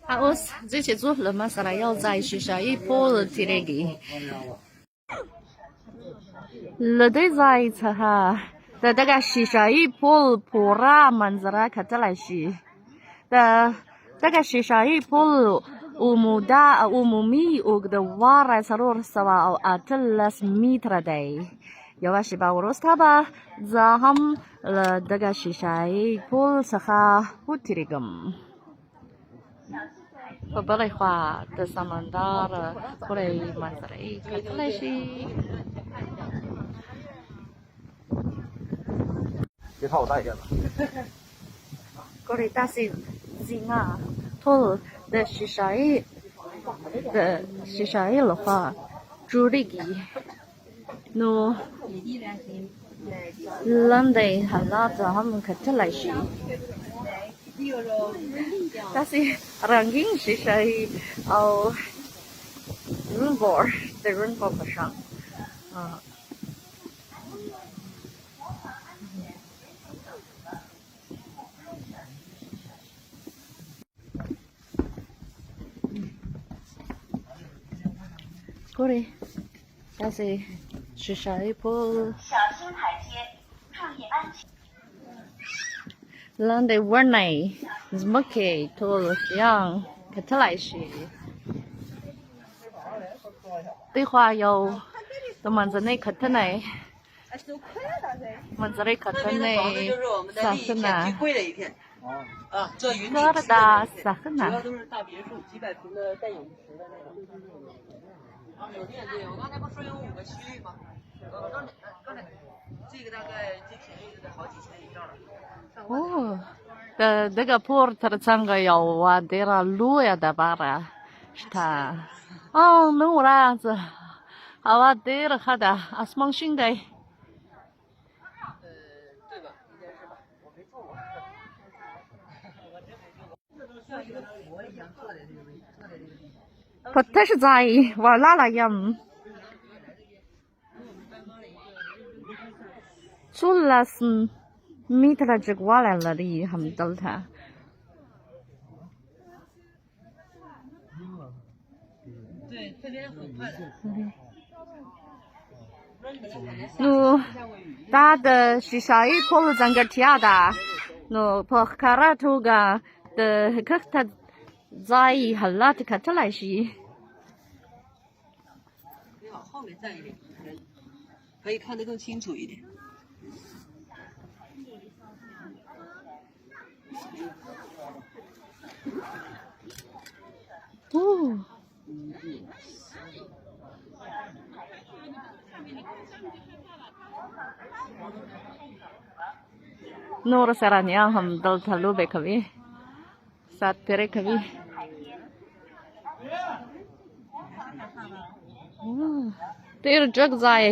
我这些做了嘛，是来要在学校一波了提那个，了对在一次哈，的这个学校一波破啦，man子啦，看这来是，的这个学校一波。ومدا ومومي وقدوار سرور سوا أو أتلس متر داي يواش باوروس تابا زهم لدغا شيشاي بول سخا وتريغم فبري خوا تسمندار كوري منظري كتلشي 别怕我大一点吧。كوري تاسي زينا طول的是谁的话，主力的，喏，冷的很辣的，他们可出来是，但是人经是谁？哦，rainbow 不上，啊。过来，但是是谁不？小心台阶，注意安全。冷的warna，怎么给脱了样？可出来是？对话有，都满着那可特呢？满着那可特呢？啥子呢？贵了一片。啊，这云多大？啥子主呢？要都是大别墅，几百平的带泳池的那种。酒店对，我刚才不说有5个区域吗？刚才这个大概最便宜的得好几千以上了。哦，的这个porter上个有啊，这个路呀的吧啦，是他。哦，弄啥子？好啊，这个好的，啊，是蒙逊的。对吧？应该是吧？我没做过。我真没做过。像一个佛一样坐在这个位置，坐在这个地方。可他是在玩哪来样？除了是米特拉这个瓦来了的，他们都他。对，这边很快的。他的是啥一破了整个跳的，破卡拉图个的可他在很辣的看出来是。你往后面站一点，可以看得更清楚一点。哦。नूर सरानिया हम दल थलू बेखबी सात तेरे कभी तेरे जग जाए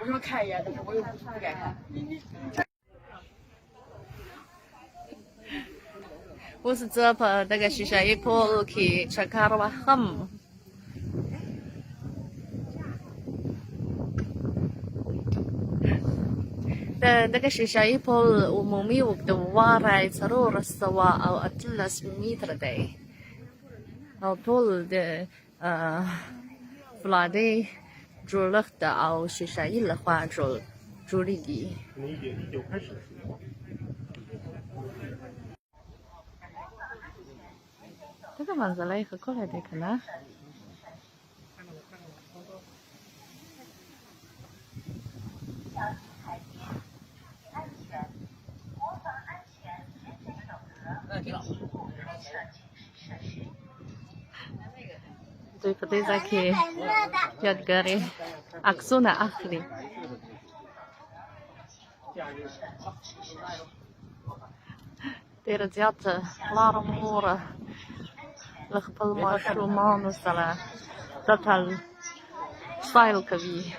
我说看一眼，但是我又不敢看。我是这把那个学校一坡去查卡了很。ده شيء شايفه ومومي وبدوارة يصيروا سوا أو أتلس متر ده أو طول ده فلادي جولخت أو شيء شايل لخوا جوليجي 19开始。这个房子嘞，和过来的可能。对，不对，在去，要个嘞，阿苏那阿克哩。Terjat larmura لخبل ما شو ما نزل تطل style كبير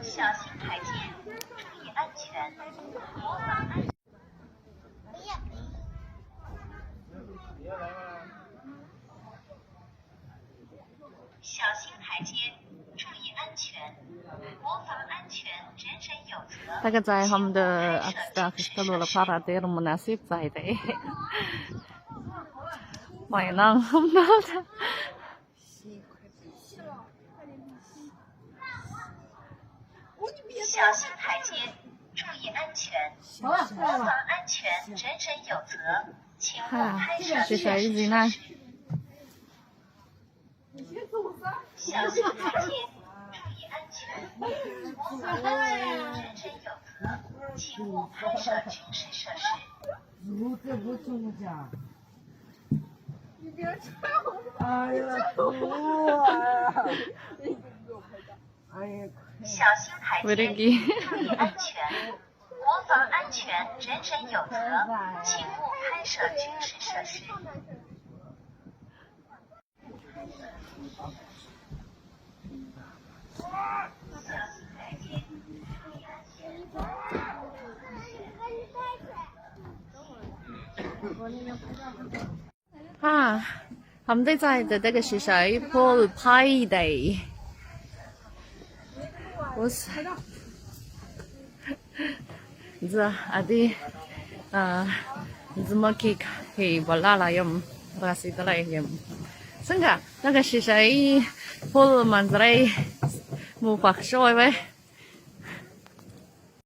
小心台阶，注意安全，模仿安。小心台阶，注意安全，模仿安全，人人有责。 tak jai hum de asta kistalo la para der munasib jai de mai nang hum na 小心台阶，注意安全，模仿安全，人人有责。请勿拍摄是谁宣子呢？誓。小心台阶，注意安全，模仿安全，人人有责。请勿拍摄军事设施。哎呀，吐啊！哎呀，小心台阶， Berigi 注意安全，模仿安全，人人有责。请勿拍摄军事设施。小心台阶，注意安全。 ha hum de jai de cái是谁 Paul Pie Day was giờ adi zuma cake thì bỏ la yum ra xí tới lại yum sinh cả cái是谁 Paul Manzarek mu phật soi vậy